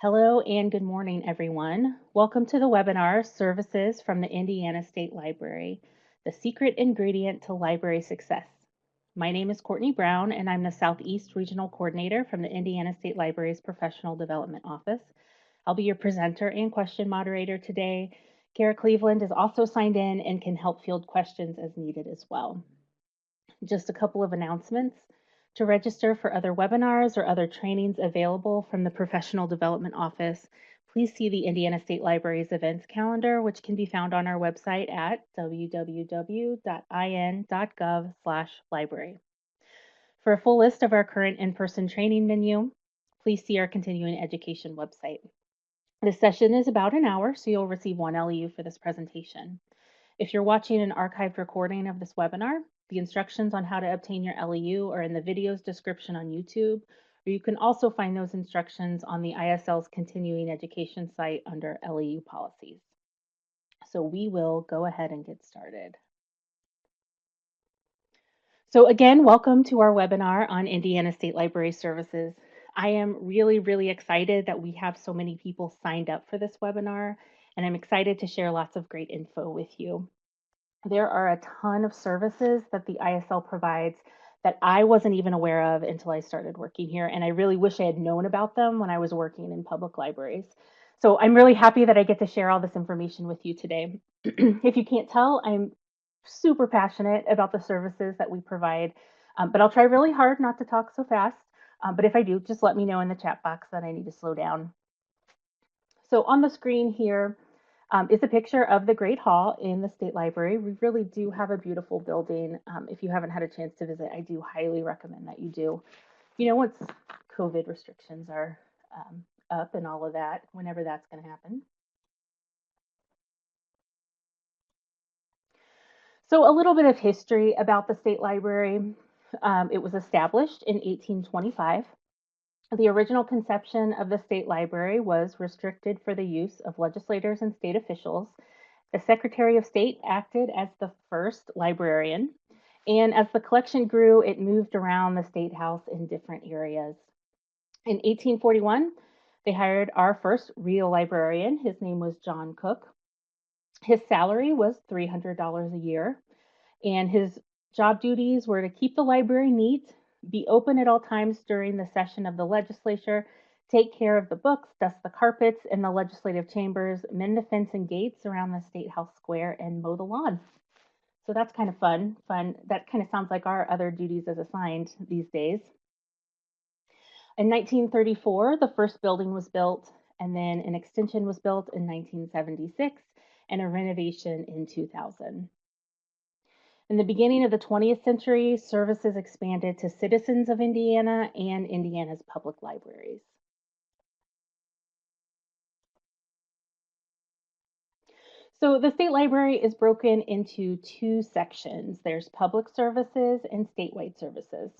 Hello and good morning, everyone. Welcome to the webinar, Services from the Indiana State Library, the secret ingredient to library success. My name is Courtney Brown, and I'm the Southeast Regional Coordinator from the Indiana State Library's Professional Development Office. I'll be your presenter and question moderator today. Kara Cleveland is also signed in and can help field questions as needed as well. Just a couple of announcements. To register for other webinars or other trainings available from the Professional Development Office, please see the Indiana State Library's events calendar, which can be found on our website at www.in.gov/library. For a full list of our current in-person training menu, please see our continuing education website. This session is about an hour, so you'll receive one LEU for this presentation. If you're watching an archived recording of this webinar, the instructions on how to obtain your LEU are in the video's description on YouTube, or you can also find those instructions on the ISL's continuing education site under LEU policies. So we will go ahead and get started. So again, welcome to our webinar on Indiana State Library Services. I am really excited that we have so many people signed up for this webinar, and I'm excited to share lots of great info with you. There are a ton of services that the ISL provides that I wasn't even aware of until I started working here, and I really wish I had known about them when I was working in public libraries. So I'm really happy that I get to share all this information with you today. If you can't tell, I'm super passionate about the services that we provide, but I'll try really hard not to talk so fast. But if I do, just let me know in the chat box that I need to slow down. So on the screen here, is a picture of the Great Hall in the State Library. We really do have a beautiful building. If you haven't had a chance to visit, I do highly recommend that you do. You know, once COVID restrictions are up and all of that, whenever that's going to happen. So a little bit of history about the State Library. It was established in 1825. The original conception of the State Library was restricted for the use of legislators and state officials. The Secretary of State acted as the first librarian, and as the collection grew, it moved around the State House in different areas. In 1841, they hired our first real librarian. His name was John Cook. His salary was $300 a year, and his job duties were to keep the library neat, be open at all times during the session of the legislature, take care of the books, dust the carpets in the legislative chambers, mend the fence and gates around the State House Square, and mow the lawn. So that's kind of fun. That kind of sounds like our other duties as assigned these days. In 1934, the first building was built, and then an extension was built in 1976 and a renovation in 2000. In the beginning of the 20th century, services expanded to citizens of Indiana and Indiana's public libraries. So the State Library is broken into two sections. There's public services and statewide services.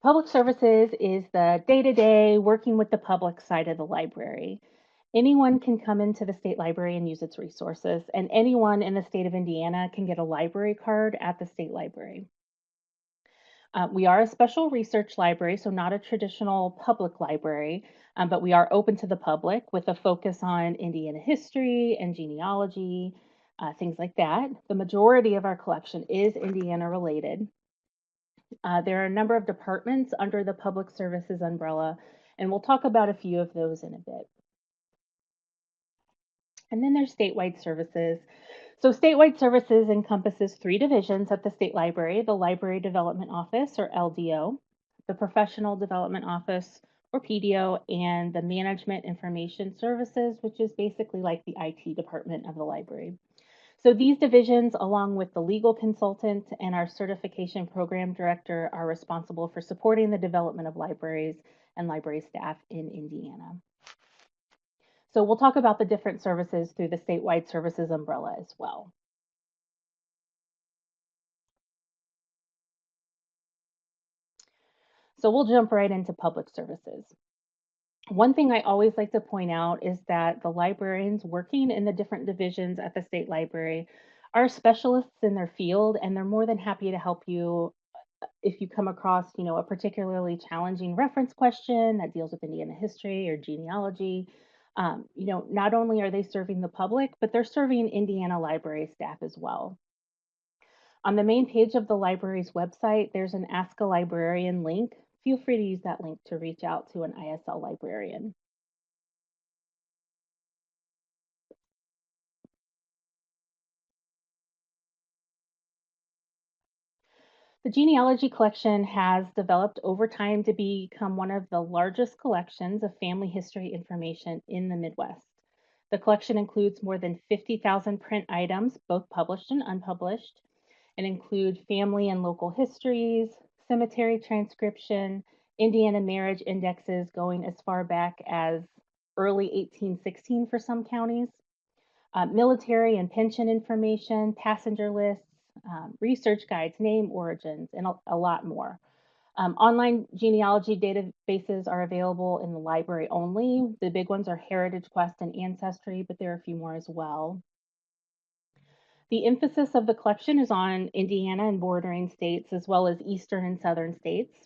Public services is the day-to-day working with the public side of the library. Anyone can come into the state library and use its resources, and anyone in the state of Indiana can get a library card at the state library. We are a special research library, so not a traditional public library, but we are open to the public with a focus on Indiana history and genealogy, things like that. The majority of our collection is Indiana related. There are a number of departments under the Public Services umbrella, and we'll talk about a few of those in a bit. And then there's statewide services. So statewide services encompasses three divisions at the State Library: the Library Development Office, or LDO, the Professional Development Office, or PDO, and the Management Information Services, which is basically like the IT department of the library. So these divisions, along with the legal consultant and our certification program director, are responsible for supporting the development of libraries and library staff in Indiana. So we'll talk about the different services through the statewide services umbrella as well. So we'll jump right into public services. One thing I always like to point out is that the librarians working in the different divisions at the State Library are specialists in their field, and they're more than happy to help you If you come across, a particularly challenging reference question that deals with Indiana history or genealogy, not only are they serving the public, but they're serving Indiana library staff as well. On the main page of the library's website, there's an Ask a Librarian link. Feel free to use that link to reach out to an ISL librarian. The genealogy collection has developed over time to become one of the largest collections of family history information in the Midwest. The collection includes more than 50,000 print items, both published and unpublished, and include family and local histories, cemetery transcription, Indiana marriage indexes going as far back as early 1816 for some counties, military and pension information, passenger lists, research guides, name origins, and a lot more. Online genealogy databases are available in the library only. The big ones are Heritage Quest and Ancestry, but there are a few more as well. The emphasis of the collection is on Indiana and bordering states, as well as eastern and southern states.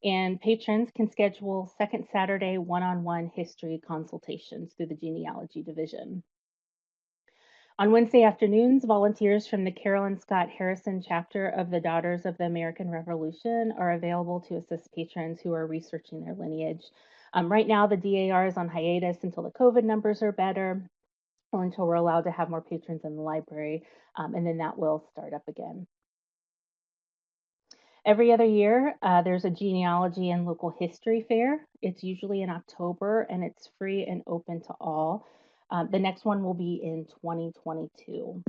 And patrons can schedule second Saturday one-on-one history consultations through the genealogy division. On Wednesday afternoons, volunteers from the Carolyn Scott Harrison chapter of the Daughters of the American Revolution are available to assist patrons who are researching their lineage. Right now, the DAR is on hiatus until the COVID numbers are better or until we're allowed to have more patrons in the library, and then that will start up again. Every other year, there's a genealogy and local history fair. It's usually in October and it's free and open to all. The next one will be in 2022.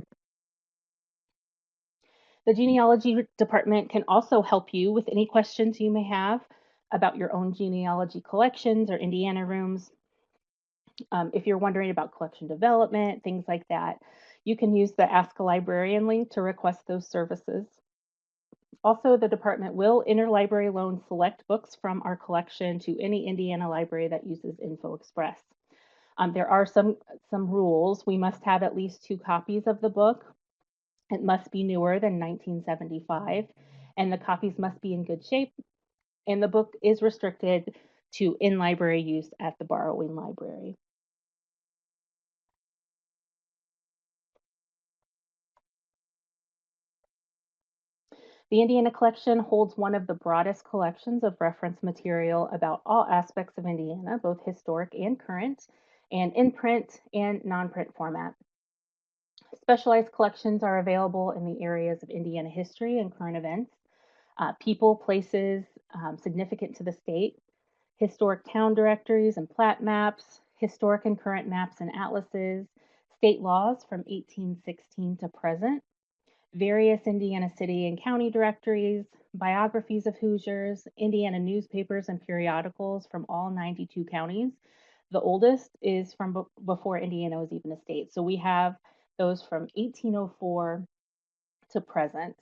The genealogy department can also help you with any questions you may have about your own genealogy collections or Indiana rooms. If you're wondering about collection development, things like that, you can use the Ask a Librarian link to request those services. Also, the department will interlibrary loan select books from our collection to any Indiana library that uses Info Express. There are some rules. We must have at least 2 copies of the book. It must be newer than 1975, and the copies must be in good shape, and the book is restricted to in-library use at the borrowing library. The Indiana collection holds one of the broadest collections of reference material about all aspects of Indiana, both historic and current, and in print and non-print format. Specialized collections are available in the areas of Indiana history and current events, people, places significant to the state, historic town directories and plat maps, historic and current maps and atlases, state laws from 1816 to present, various Indiana city and county directories, biographies of Hoosiers, Indiana newspapers and periodicals from all 92 counties. The oldest is from before Indiana was even a state. So we have those from 1804 to present.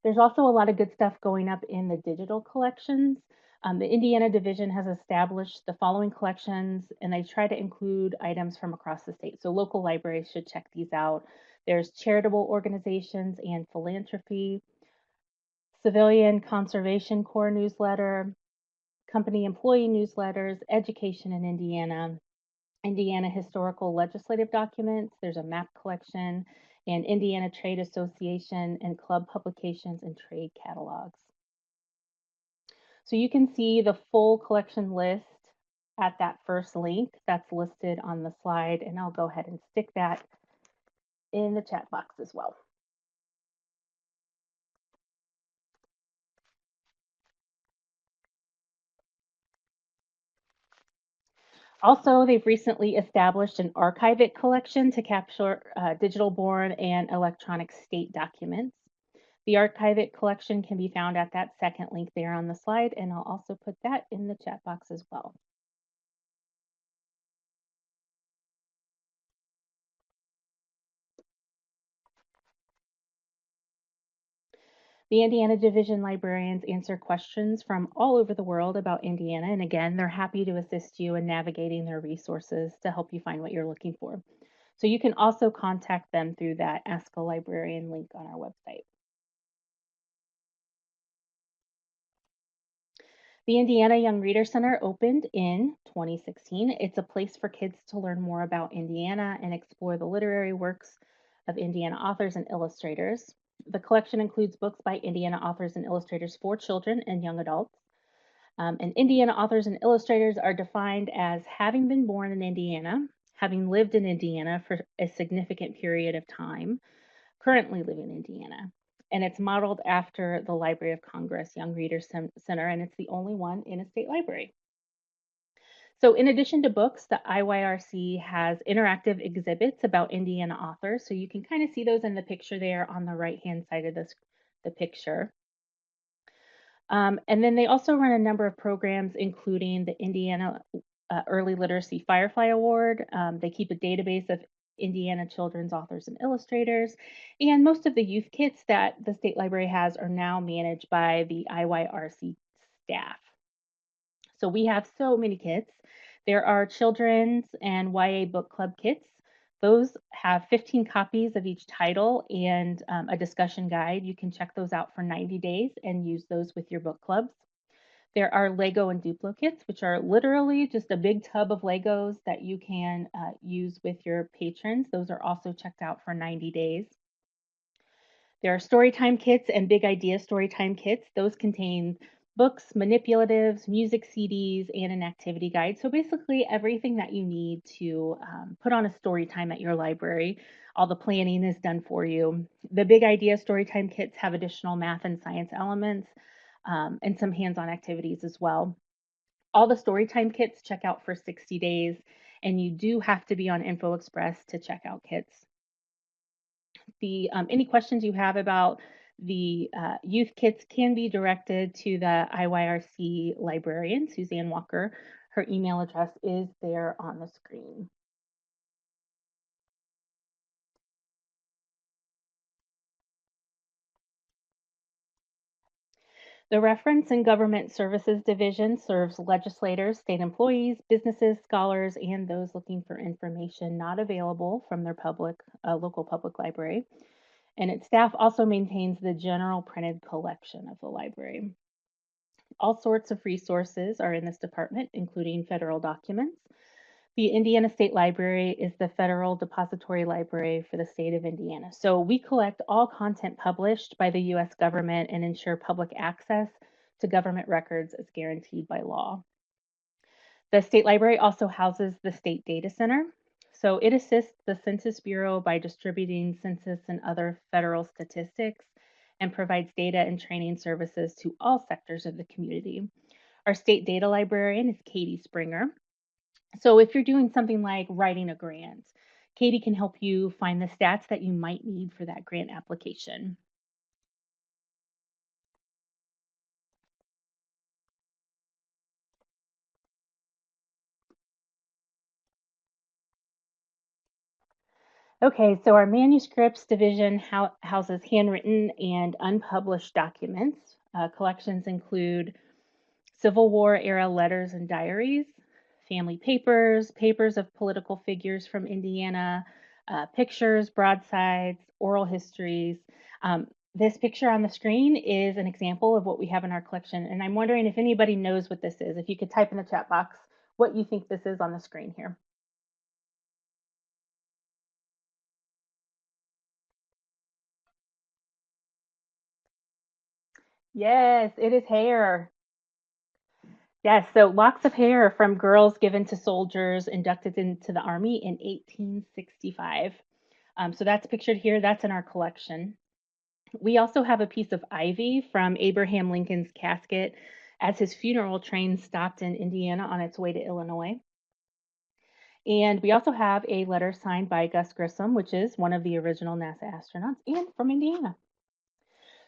There's also a lot of good stuff going up in the digital collections. The Indiana division has established the following collections, and they try to include items from across the state. So local libraries should check these out. There's charitable organizations and philanthropy, Civilian Conservation Corps newsletter, company employee newsletters, education in Indiana, Indiana historical legislative documents. There's a map collection, and Indiana Trade Association and club publications and trade catalogs. So you can see the full collection list at that first link that's listed on the slide, and I'll go ahead and stick that in the chat box as well. Also, they've recently established an Archive It collection to capture digital-born and electronic state documents. The Archive It collection can be found at that second link there on the slide, and I'll also put that in the chat box as well. The Indiana Division librarians answer questions from all over the world about Indiana, and again, they're happy to assist you in navigating their resources to help you find what you're looking for. So you can also contact them through that Ask a Librarian link on our website. The Indiana Young Reader Center opened in 2016. It's a place for kids to learn more about Indiana and explore the literary works of Indiana authors and illustrators. The collection includes books by Indiana authors and illustrators for children and young adults. And Indiana authors and illustrators are defined as having been born in Indiana, having lived in Indiana for a significant period of time, currently live in Indiana. And it's modeled after the Library of Congress Young Readers Center, and it's the only one in a state library. So, in addition to books, the IYRC has interactive exhibits about Indiana authors. So, you can kind of see those in the picture there on the right hand side of the picture. And then they also run a number of programs, including the Indiana Early Literacy Firefly Award. They keep a database of Indiana children's authors and illustrators. And most of the youth kits that the State Library has are now managed by the IYRC staff. So we have so many kits. There are children's and YA book club kits. Those have 15 copies of each title and a discussion guide. You can check those out for 90 days and use those with your book clubs. There are Lego and Duplo kits, which are literally just a big tub of Legos that you can use with your patrons. Those are also checked out for 90 days. There are Storytime kits and Big Idea Storytime kits. Those contain books, manipulatives, music CDs, and an activity guide. So basically everything that you need to put on a story time at your library. All the planning is done for you. The Big Idea Storytime kits have additional math and science elements and some hands-on activities as well. All the Storytime kits check out for 60 days, and you do have to be on InfoExpress to check out kits. Any questions you have about the youth kits can be directed to the IYRC librarian, Suzanne Walker. Her email address is there on the screen. The Reference and Government Services Division serves legislators, state employees, businesses, scholars, and those looking for information not available from their local public library. And its staff also maintains the general printed collection of the library. All sorts of resources are in this department, including federal documents. The Indiana State Library is the federal depository library for the state of Indiana. So we collect all content published by the US government and ensure public access to government records as guaranteed by law. The State Library also houses the State Data Center. So it assists the Census Bureau by distributing census and other federal statistics and provides data and training services to all sectors of the community. Our state data librarian is Katie Springer. So if you're doing something like writing a grant, Katie can help you find the stats that you might need for that grant application. Okay, so our manuscripts division houses handwritten and unpublished documents. Collections include Civil War era letters and diaries, family papers, papers of political figures from Indiana, pictures, broadsides, oral histories. This picture on the screen is an example of what we have in our collection, and I'm wondering if anybody knows what this is. If you could type in the chat box what you think this is on the screen here. Yes, it is hair. Yes, so locks of hair from girls given to soldiers inducted into the Army in 1865. So that's pictured here. That's in our collection. We also have a piece of ivy from Abraham Lincoln's casket as his funeral train stopped in Indiana on its way to Illinois. And we also have a letter signed by Gus Grissom, which is one of the original NASA astronauts and from Indiana.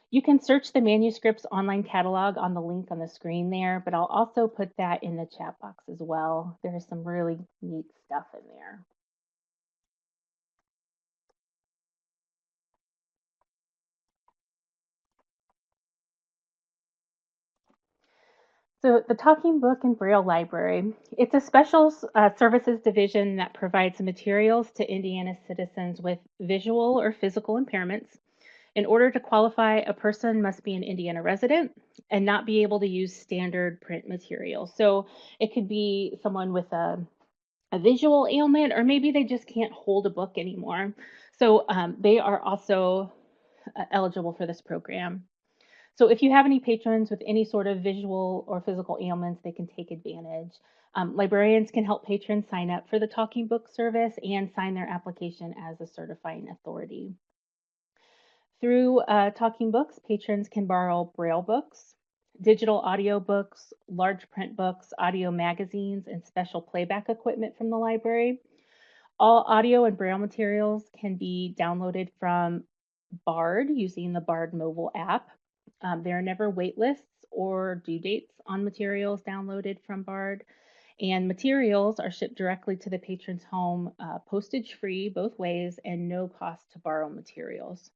You can search the manuscripts online catalog on the link on the screen there, but I'll also put that in the chat box as well. There's some really neat stuff in there. So the Talking Book and Braille Library, it's a special services division that provides materials to Indiana citizens with visual or physical impairments. In order to qualify, a person must be an Indiana resident and not be able to use standard print material. So it could be someone with a visual ailment, or maybe they just can't hold a book anymore. So they are also eligible for this program. So if you have any patrons with any sort of visual or physical ailments, they can take advantage. Librarians can help patrons sign up for the Talking Book service and sign their application as a certifying authority. Through Talking Books, patrons can borrow Braille books, digital audio books, large print books, audio magazines, and special playback equipment from the library. All audio and Braille materials can be downloaded from Bard using the Bard mobile app. There are never wait lists or due dates on materials downloaded from Bard, and materials are shipped directly to the patron's home, postage free both ways, and no cost to borrow materials.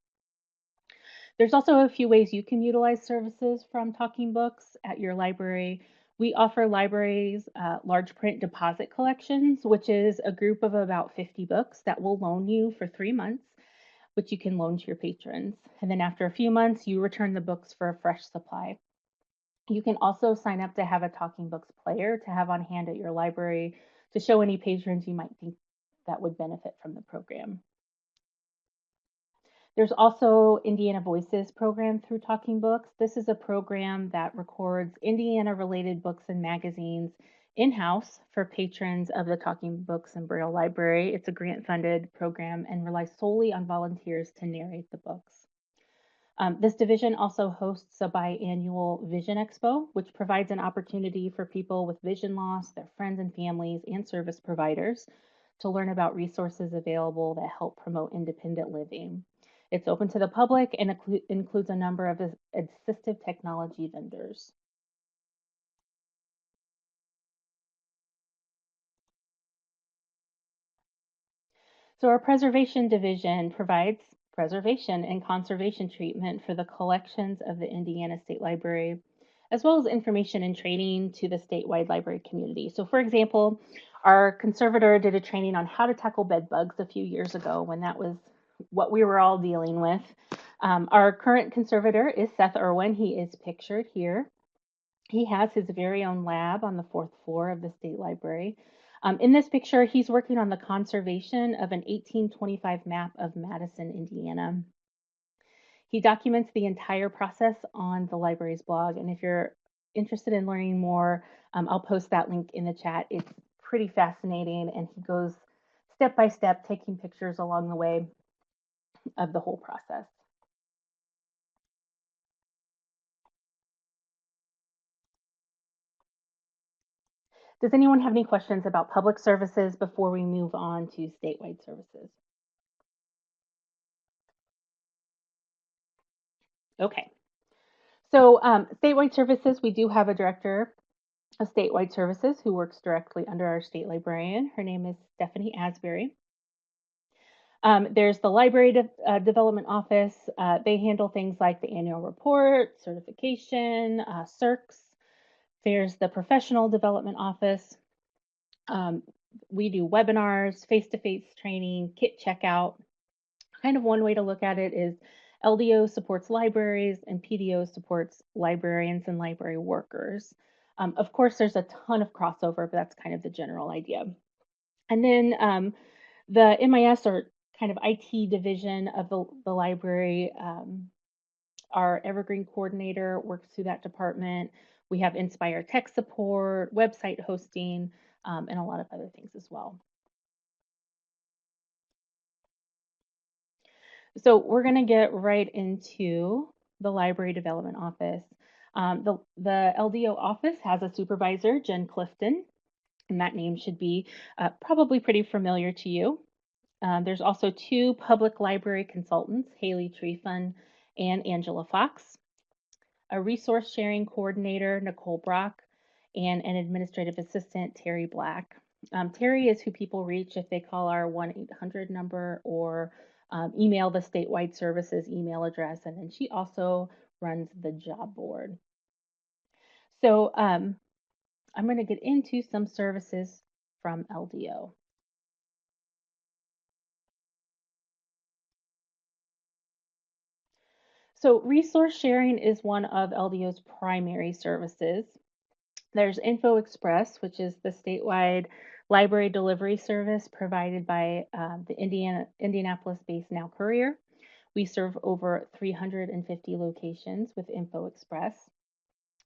There's also a few ways you can utilize services from Talking Books at your library. We offer libraries large print deposit collections, which is a group of about 50 books that we'll loan you for 3 months, which you can loan to your patrons. And then after a few months, you return the books for a fresh supply. You can also sign up to have a Talking Books player to have on hand at your library to show any patrons you might think that would benefit from the program. There's also Indiana Voices program through Talking Books. This is a program that records Indiana-related books and magazines in-house for patrons of the Talking Books and Braille Library. It's a grant-funded program and relies solely on volunteers to narrate the books. This division also hosts a biannual Vision Expo, which provides an opportunity for people with vision loss, their friends and families, and service providers to learn about resources available that help promote independent living. It's open to the public and includes a number of assistive technology vendors. So our preservation division provides preservation and conservation treatment for the collections of the Indiana State Library, as well as information and training to the statewide library community. So for example, our conservator did a training on how to tackle bed bugs a few years ago when that was what we were all dealing with. Our current conservator is Seth Irwin. He is pictured here. He has his very own lab on the 4th floor of the State Library. In this picture, he's working on the conservation of an 1825 map of Madison, Indiana. He documents the entire process on the library's blog, and if you're interested in learning more, I'll post that link in the chat. It's pretty fascinating, and he goes step by step, taking pictures along the way of the whole process. Does anyone have any questions about public services before we move on to statewide services? Okay. So statewide services, we do have a director of statewide services who works directly under our state librarian. Her name is Stephanie Asbury. There's the library development office. They handle things like the annual report, certification, CERCs. There's the professional development office. We do webinars, face-to-face training, kit checkout. Kind of one way to look at it is LDO supports libraries and PDO supports librarians and library workers. Of course, there's a ton of crossover, but that's kind of the general idea. And then the MIS, or kind of IT division of the library, our Evergreen coordinator works through that department. We have Inspire tech support, website hosting, and a lot of other things as well. So we're going to get right into the library development office. The LDO office has a supervisor, Jen Clifton, and that name should be probably pretty familiar to you. There's also 2 public library consultants, Haley Trefun and Angela Fox, a resource sharing coordinator, Nicole Brock, and an administrative assistant, Terry Black. Terry is who people reach if they call our 1-800 number or email the statewide services email address, and then she also runs the job board. So I'm going to get into some services from LDO. So resource sharing is one of LDO's primary services. There's Info Express, which is the statewide library delivery service provided by the Indianapolis-based Now Courier. We serve over 350 locations with Info Express.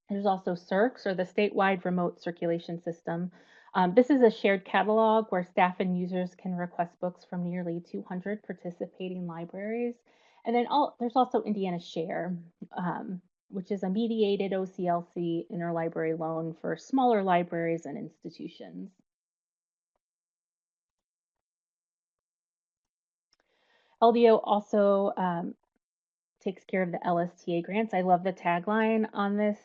There's also CIRCS, or the Statewide Remote Circulation System. This is a shared catalog where staff and users can request books from nearly 200 participating libraries. And then there's also Indiana Share, which is a mediated OCLC interlibrary loan for smaller libraries and institutions. LDO also takes care of the LSTA grants. I love the tagline on this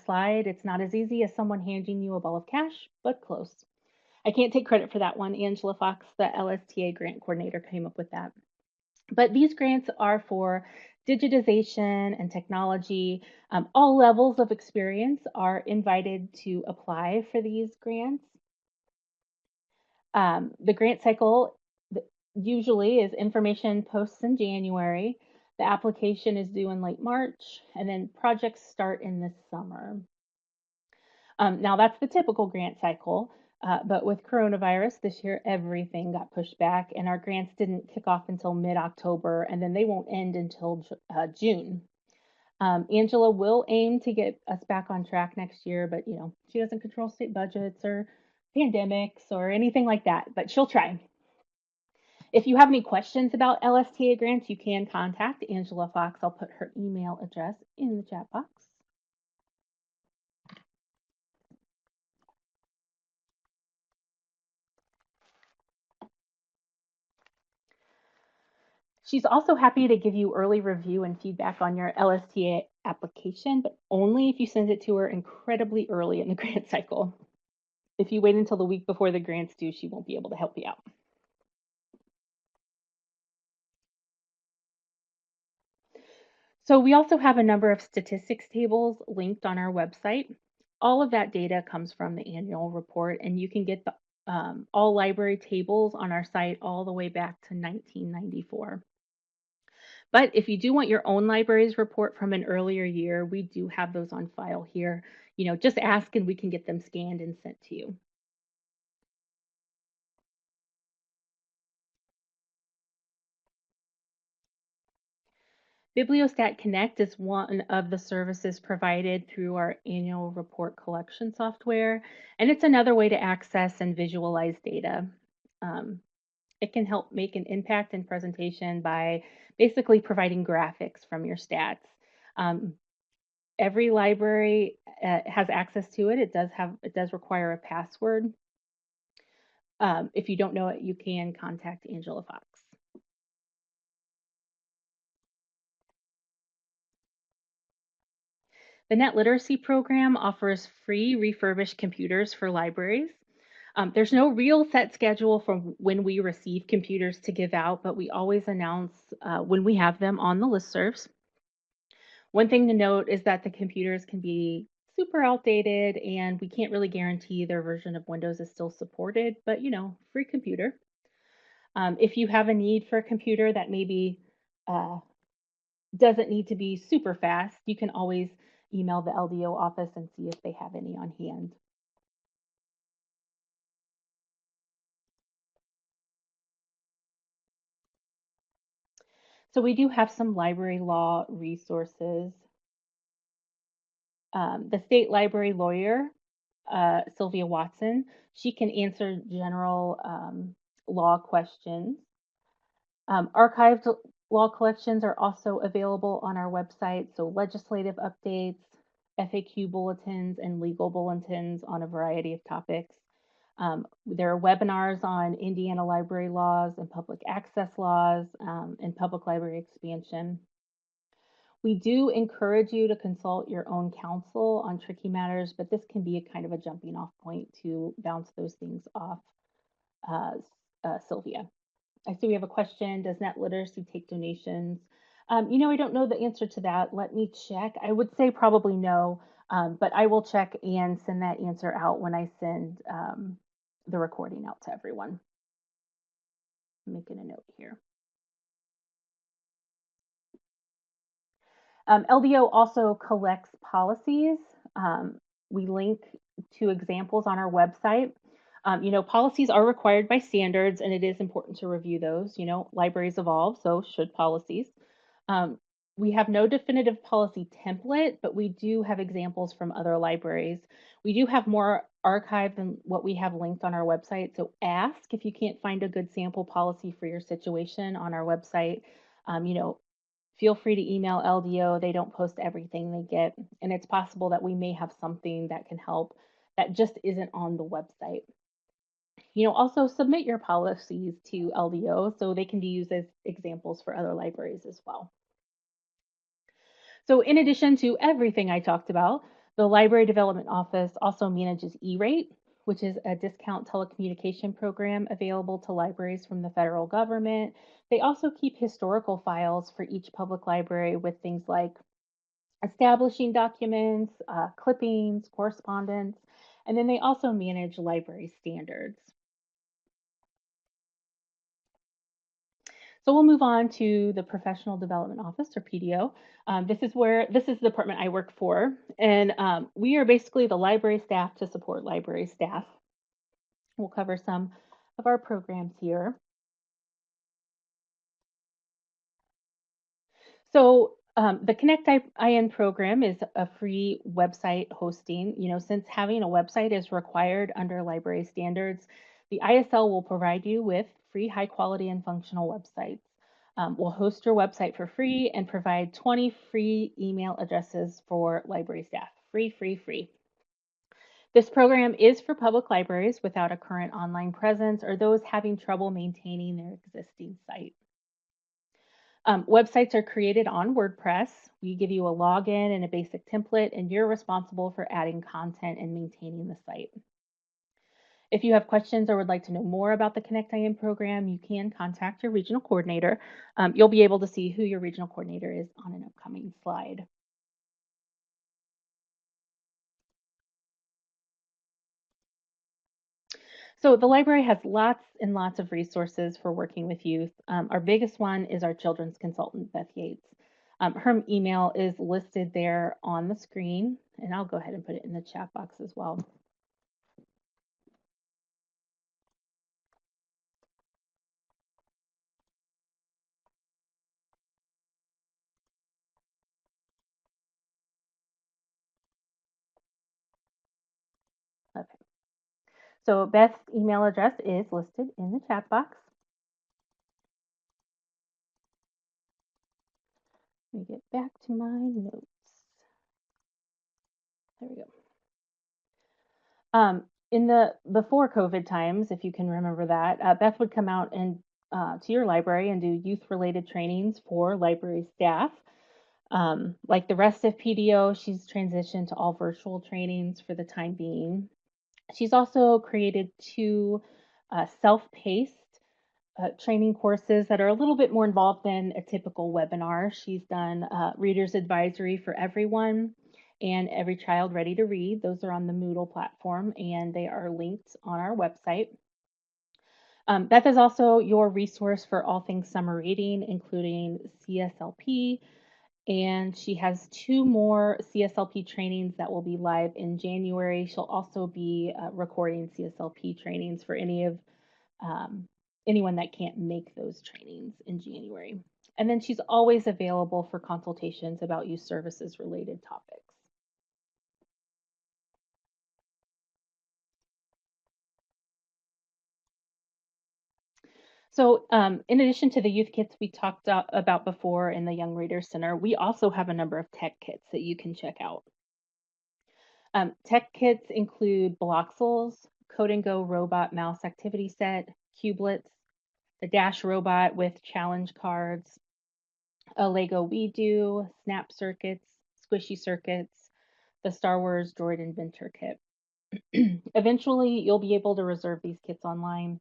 slide. It's not as easy as someone handing you a ball of cash, but close. I can't take credit for that one. Angela Fox, the LSTA grant coordinator, came up with that. But these grants are for digitization and technology. All levels of experience are invited to apply for these grants. The grant cycle usually is information posts in January. The application is due in late March, and then projects start in the summer. Now, that's the typical grant cycle, but with coronavirus this year, everything got pushed back, and our grants didn't kick off until mid-October, and then they won't end until June. Angela will aim to get us back on track next year, but she doesn't control state budgets or pandemics or anything like that, but she'll try. If you have any questions about LSTA grants, you can contact Angela Fox. I'll put her email address in the chat box. She's also happy to give you early review and feedback on your LSTA application, but only if you send it to her incredibly early in the grant cycle. If you wait until the week before the grant's due, she won't be able to help you out. So we also have a number of statistics tables linked on our website. All of that data comes from the annual report, and you can get the all library tables on our site all the way back to 1994. But if you do want your own library's report from an earlier year, we do have those on file here. Just ask and we can get them scanned and sent to you. Bibliostat Connect is one of the services provided through our annual report collection software, and it's another way to access and visualize data. It can help make an impact in presentation by basically providing graphics from your stats. Every library has access to it. It does require a password. If you don't know it, you can contact Angela Fox. The Net Literacy Program offers free refurbished computers for libraries. There's no real set schedule for when we receive computers to give out, but we always announce when we have them on the listservs. One thing to note is that the computers can be super outdated and we can't really guarantee their version of Windows is still supported, but free computer. If you have a need for a computer that maybe doesn't need to be super fast, you can always email the LDO office and see if they have any on hand. So we do have some library law resources. The state library lawyer, Sylvia Watson, she can answer general law questions. Archived law collections are also available on our website, so legislative updates, FAQ bulletins, and legal bulletins on a variety of topics. There are webinars on Indiana library laws and public access laws and public library expansion. We do encourage you to consult your own counsel on tricky matters, but this can be a kind of a jumping off point to bounce those things off Sylvia. I see we have a question. Does Net Literacy take donations? I don't know the answer to that. Let me check. I would say probably no, but I will check and send that answer out when I send the recording out to everyone. I'm making a note here. LDO also collects policies. Um, we link to examples on our website. Policies are required by standards, and it is important to review those. Libraries evolve, so should policies. Um, we have no definitive policy template, but we do have examples from other libraries. We do have more archive than what we have linked on our website, so ask if you can't find a good sample policy for your situation on our website. Um, you know, Feel free to email LDO. They don't post everything they get, and it's possible that we may have something that can help that just isn't on the website. Also submit your policies to LDO so they can be used as examples for other libraries as well. So in addition to everything I talked about, the Library Development Office also manages E-Rate, which is a discount telecommunication program available to libraries from the federal government. They also keep historical files for each public library with things like establishing documents, clippings, correspondence, and then they also manage library standards. So we'll move on to the Professional Development Office, or PDO. This is the department I work for, and we are basically the library staff to support library staff. We'll cover some of our programs here. So the Connect IN program is a free website hosting. Since having a website is required under library standards, the ISL will provide you with free, high quality, and functional websites. We'll host your website for free and provide 20 free email addresses for library staff. Free, free, free. This program is for public libraries without a current online presence or those having trouble maintaining their existing site. Websites are created on WordPress. We give you a login and a basic template, and you're responsible for adding content and maintaining the site. If you have questions or would like to know more about the Connect IM program, you can contact your regional coordinator. You'll be able to see who your regional coordinator is on an upcoming slide. So the library has lots and lots of resources for working with youth. Our biggest one is our children's consultant, Beth Yates. Her email is listed there on the screen, and I'll go ahead and put it in the chat box as well. Okay. So Beth's email address is listed in the chat box. Let me get back to my notes. There we go. In the before COVID times, if you can remember that, Beth would come out and to your library and do youth-related trainings for library staff. Like the rest of PDO, she's transitioned to all virtual trainings for the time being. She's also created two self-paced training courses that are a little bit more involved than a typical webinar. She's done Reader's Advisory for Everyone and Every Child Ready to Read. Those are on the Moodle platform and they are linked on our website. Beth is also your resource for all things summer reading, including CSLP, and she has two more CSLP trainings that will be live in January. She'll also be recording CSLP trainings for anyone that can't make those trainings in January. And then she's always available for consultations about youth services related topics. So in addition to the youth kits we talked about before in the Young Readers Center, we also have a number of tech kits that you can check out. Tech kits include Bloxels, Code and Go Robot Mouse Activity Set, Cublets, the Dash Robot with challenge cards, a Lego We Do, Snap Circuits, Squishy Circuits, the Star Wars Droid Inventor Kit. Eventually, you'll be able to reserve these kits online,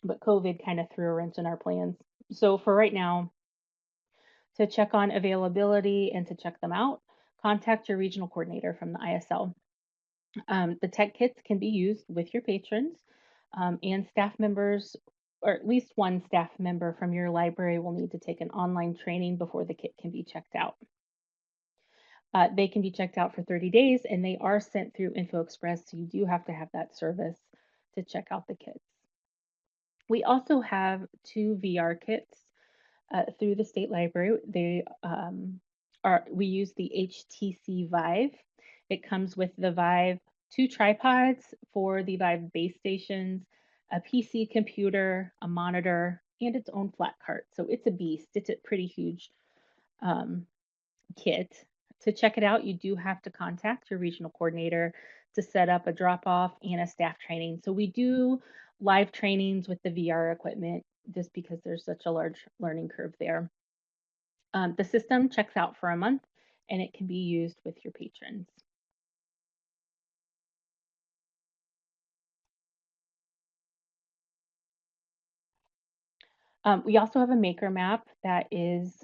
but COVID kind of threw a wrench in our plans. So for right now, to check on availability and to check them out, contact your regional coordinator from the ISL. The tech kits can be used with your patrons and staff members or at least one staff member from your library will need to take an online training before the kit can be checked out. They can be checked out for 30 days and they are sent through Info Express, so you do have to have that service to check out the kits. We also have 2 VR kits through the state library. We use the HTC Vive. It comes with the Vive 2 tripods for the Vive base stations, a PC computer, a monitor, and its own flat cart. So it's a beast. It's a pretty huge um, kit. To check it out, you do have to contact your regional coordinator to set up a drop off and a staff training. So we do live trainings with the VR equipment just because there's such a large learning curve there. The system checks out for a month and it can be used with your patrons. We also have a maker map that is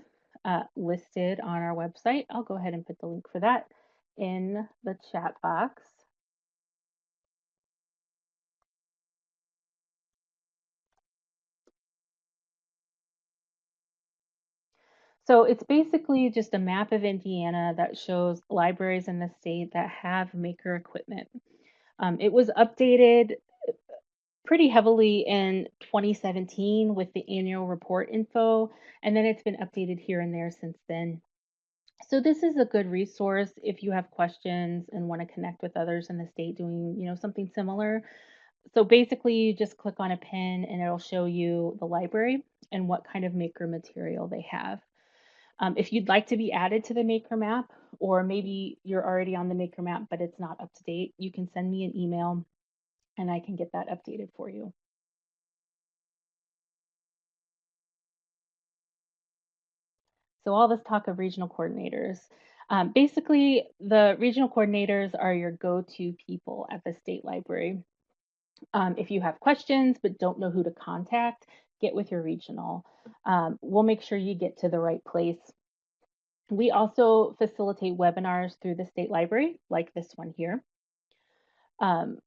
listed on our website. I'll go ahead and put the link for that in the chat box. So it's basically just a map of Indiana that shows libraries in the state that have maker equipment. It was updated pretty heavily in 2017 with the annual report info, and then it's been updated here and there since then. So this is a good resource if you have questions and want to connect with others in the state doing, something similar. So basically, you just click on a pin and it'll show you the library and what kind of maker material they have. If you'd like to be added to the maker map, or maybe you're already on the maker map but it's not up to date, you can send me an email and I can get that updated for you. So all this talk of regional coordinators. Basically, the regional coordinators are your go-to people at the state library. If you have questions but don't know who to contact, get with your regional. We'll make sure you get to the right place. We also facilitate webinars through the state library, like this one here. Um,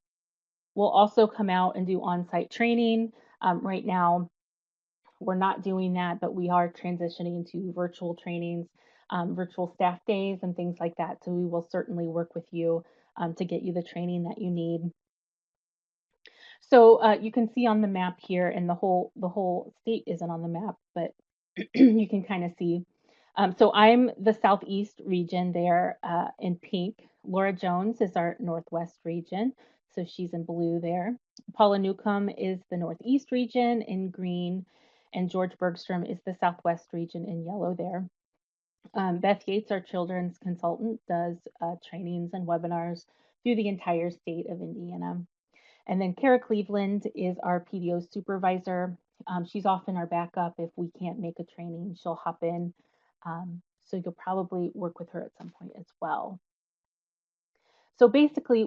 we'll also come out and do on-site training. Right now, we're not doing that, but we are transitioning to virtual trainings, virtual staff days, and things like that. So we will certainly work with you to get you the training that you need. So you can see on the map here, and the whole state isn't on the map, but you can kind of see. So I'm the southeast region there in pink. Laura Jones is our northwest region, so she's in blue there. Paula Newcomb is the northeast region in green, and George Bergstrom is the southwest region in yellow there. Beth Yates, our children's consultant, does trainings and webinars through the entire state of Indiana. And then Kara Cleveland is our PDO supervisor. She's often our backup. If we can't make a training, she'll hop in. So you'll probably work with her at some point as well. So basically,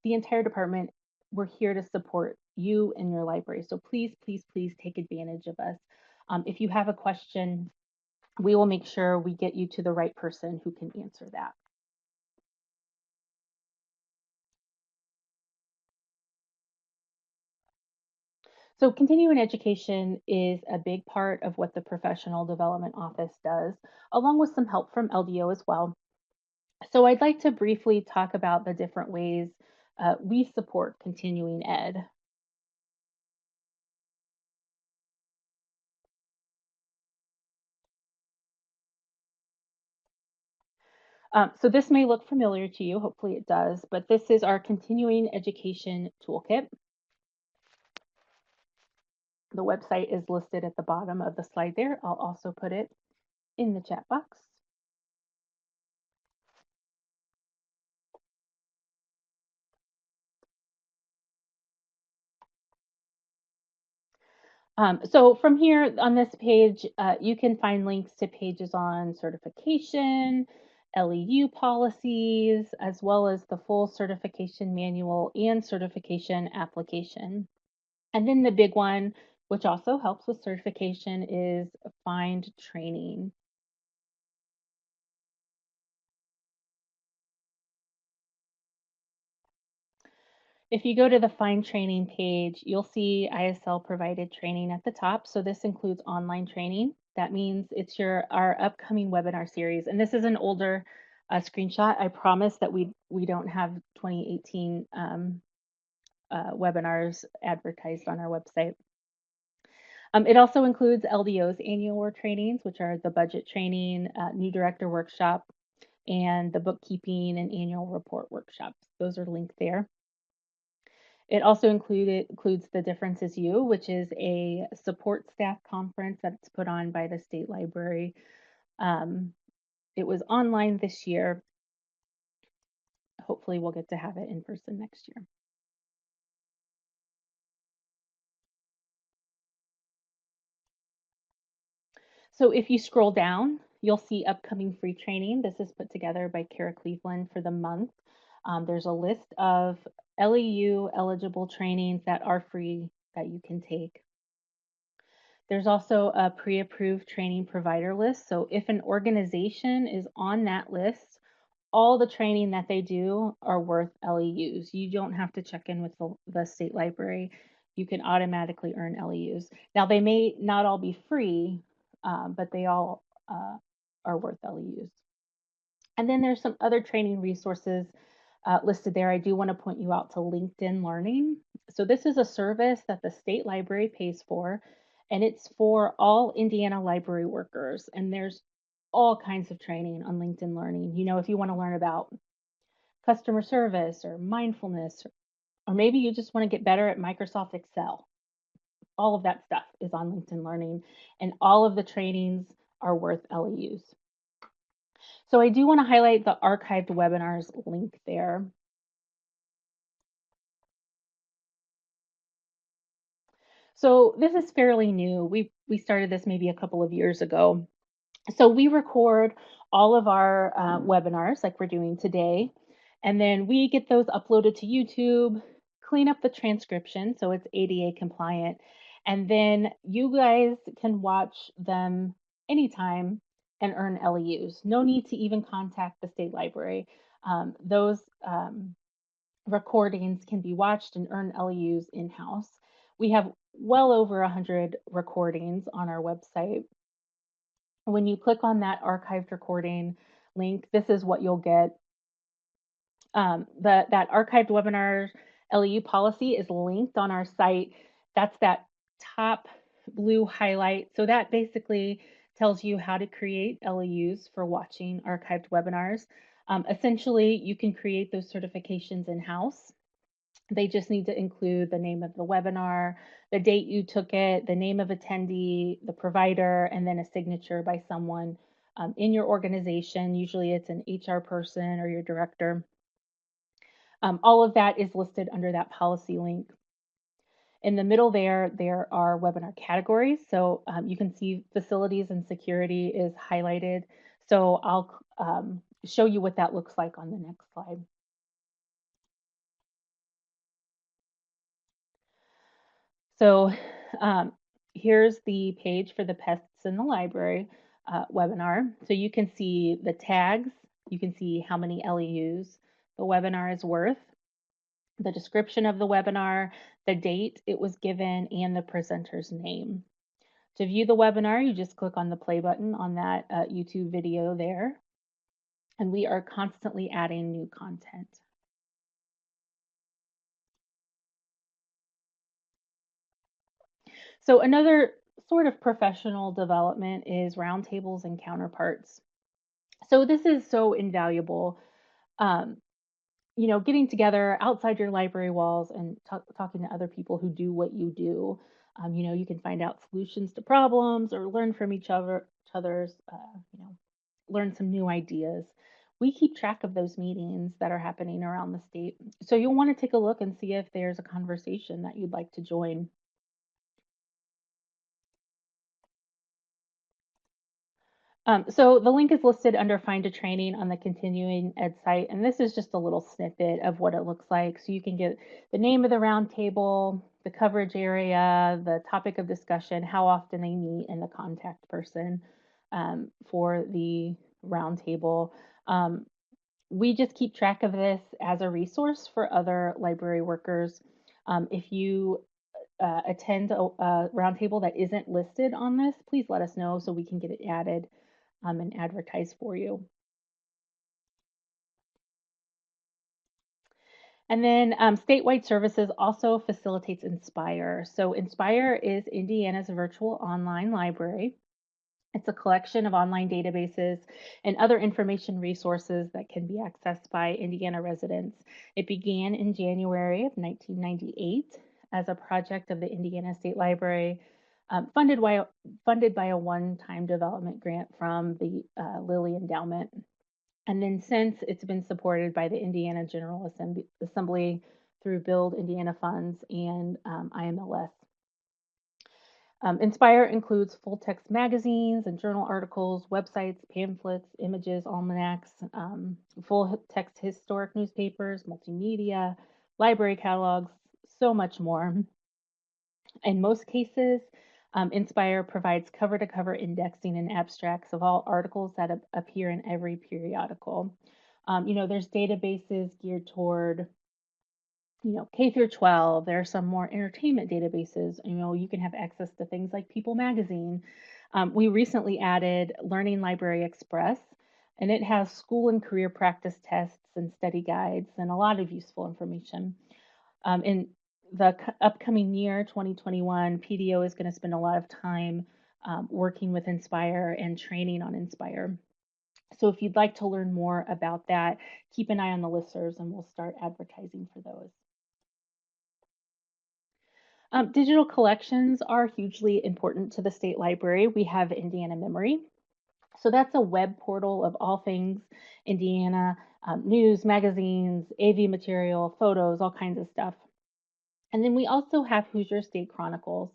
the entire department, we're here to support you and your library. So please, please, please take advantage of us. If you have a question, we will make sure we get you to the right person who can answer that. So continuing education is a big part of what the Professional Development Office does, along with some help from LDO as well. So I'd like to briefly talk about the different ways we support continuing ed. So this may look familiar to you, hopefully it does, but this is our continuing education toolkit. The website is listed at the bottom of the slide there. I'll also put it in the chat box. So from here on this page, you can find links to pages on certification, LEU policies, as well as the full certification manual and certification application. And then the big one, which also helps with certification, is find training. If you go to the Find Training page, you'll see ISL provided training at the top. So this includes online training. That means it's our upcoming webinar series. And this is an older screenshot. I promise that we don't have 2018 webinars advertised on our website. It also includes LDO's annual trainings, which are the budget training, new director workshop, and the bookkeeping and annual report workshops. Those are linked there. It also includes the Difference is You, which is a support staff conference that's put on by the state library. It was online this year. Hopefully we'll get to have it in person next year. So if you scroll down, you'll see upcoming free training. This is put together by Kara Cleveland for the month. There's a list of LEU eligible trainings that are free that you can take. There's also a pre-approved training provider list. So if an organization is on that list, all the training that they do are worth LEUs. You don't have to check in with the state library. You can automatically earn LEUs. Now, they may not all be free, but they all are worth LEUs. And then there's some other training resources listed there. I do want to point you out to LinkedIn Learning. So this is a service that the state library pays for, and it's for all Indiana library workers. And there's all kinds of training on LinkedIn Learning. You know, if you want to learn about customer service or mindfulness, or maybe you just want to get better at Microsoft Excel, all of that stuff is on LinkedIn Learning, and all of the trainings are worth LEUs. So I do want to highlight the archived webinars link there. So this is fairly new. We started this maybe a couple of years ago. So we record all of our webinars like we're doing today, and then we get those uploaded to YouTube, clean up the transcription so it's ADA compliant, and then you guys can watch them anytime and earn LEUs. No need to even contact the state library. Those recordings can be watched and earn LEUs in-house. We have well over 100 recordings on our website. When you click on that archived recording link, this is what you'll get. That archived webinar LEU policy is linked on our site. That's that top blue highlight. So that basically tells you how to create LEUs for watching archived webinars. Essentially, you can create those certifications in-house. They just need to include the name of the webinar, the date you took it, the name of attendee, the provider, and then a signature by someone in your organization. Usually it's an HR person or your director. All of that is listed under that policy link. In the middle there are webinar categories. So you can see facilities and security is highlighted. So I'll show you what that looks like on the next slide. So here's the page for the Pests in the Library webinar. So you can see the tags, you can see how many LEUs the webinar is worth, the description of the webinar, the date it was given, and the presenter's name. To view the webinar, you just click on the play button on that YouTube video there. And we are constantly adding new content. So another sort of professional development is roundtables and counterparts. So this is so invaluable. Um, you know, getting together outside your library walls and talking to other people who do what you do. You know, you can find out solutions to problems or learn from each other's, you know, learn some new ideas. We keep track of those meetings that are happening around the state. So you'll want to take a look and see if there's a conversation that you'd like to join. So the link is listed under Find a Training on the Continuing Ed site, and this is just a little snippet of what it looks like. So you can get the name of the roundtable, the coverage area, the topic of discussion, how often they meet, and the contact person for the roundtable. We just keep track of this as a resource for other library workers. If you attend a roundtable that isn't listed on this, please let us know so we can get it added and advertise for you. And then Statewide Services also facilitates Inspire. So Inspire is Indiana's virtual online library. It's a collection of online databases and other information resources that can be accessed by Indiana residents. It began in January of 1998 as a project of the Indiana State Library, funded by a one-time development grant from the Lilly Endowment. And then since it's been supported by the Indiana General Assembly through Build Indiana funds and IMLS. Inspire includes full text magazines and journal articles, websites, pamphlets, images, almanacs, full text historic newspapers, multimedia, library catalogs, so much more. In most cases, Inspire provides cover to cover indexing and abstracts of all articles that appear in every periodical. There's databases geared toward K through 12. There are some more entertainment databases. You can have access to things like People Magazine. We recently added Learning Library Express, and it has school and career practice tests and study guides and a lot of useful information. In the upcoming year, 2021, PDO is going to spend a lot of time working with Inspire and training on Inspire. So if you'd like to learn more about that, keep an eye on the listservs and we'll start advertising for those. Digital collections are hugely important to the state library. We have Indiana Memory. So that's a web portal of all things Indiana, news, magazines, AV material, photos, all kinds of stuff. And then we also have Hoosier State Chronicles.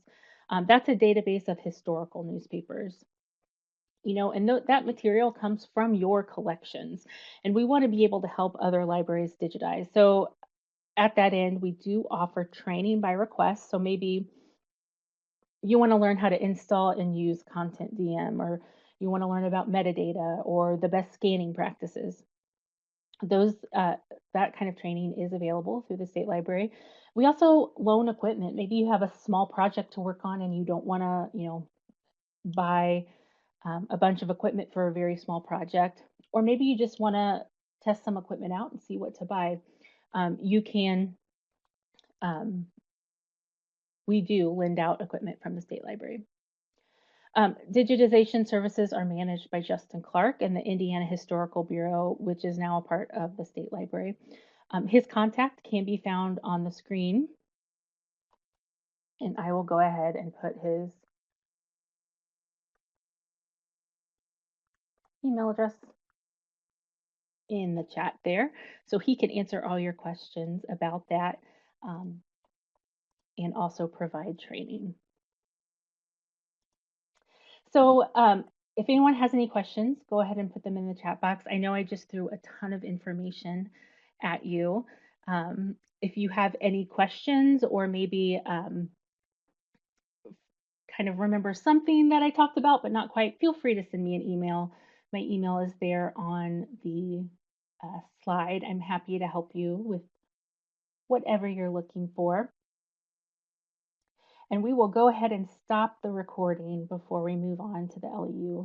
That's a database of historical newspapers. And that material comes from your collections. And we want to be able to help other libraries digitize. So at that end, we do offer training by request. So maybe you want to learn how to install and use Content DM, or you want to learn about metadata or the best scanning practices. That kind of training is available through the state library. We also loan equipment. Maybe you have a small project to work on and you don't want to, buy a bunch of equipment for a very small project, or maybe you just want to test some equipment out and see what to buy. You can We do lend out equipment from the state library. Digitization services are managed by Justin Clark and the Indiana Historical Bureau, which is now a part of the state library. His contact can be found on the screen, and I will go ahead and put his email address in the chat there so he can answer all your questions about that and also provide training. So if anyone has any questions, go ahead and put them in the chat box. I know I just threw a ton of information at you. If you have any questions or maybe kind of remember something that I talked about but not quite, feel free to send me an email. My email is there on the slide. I'm happy to help you with whatever you're looking for. And we will go ahead and stop the recording before we move on to the LEU.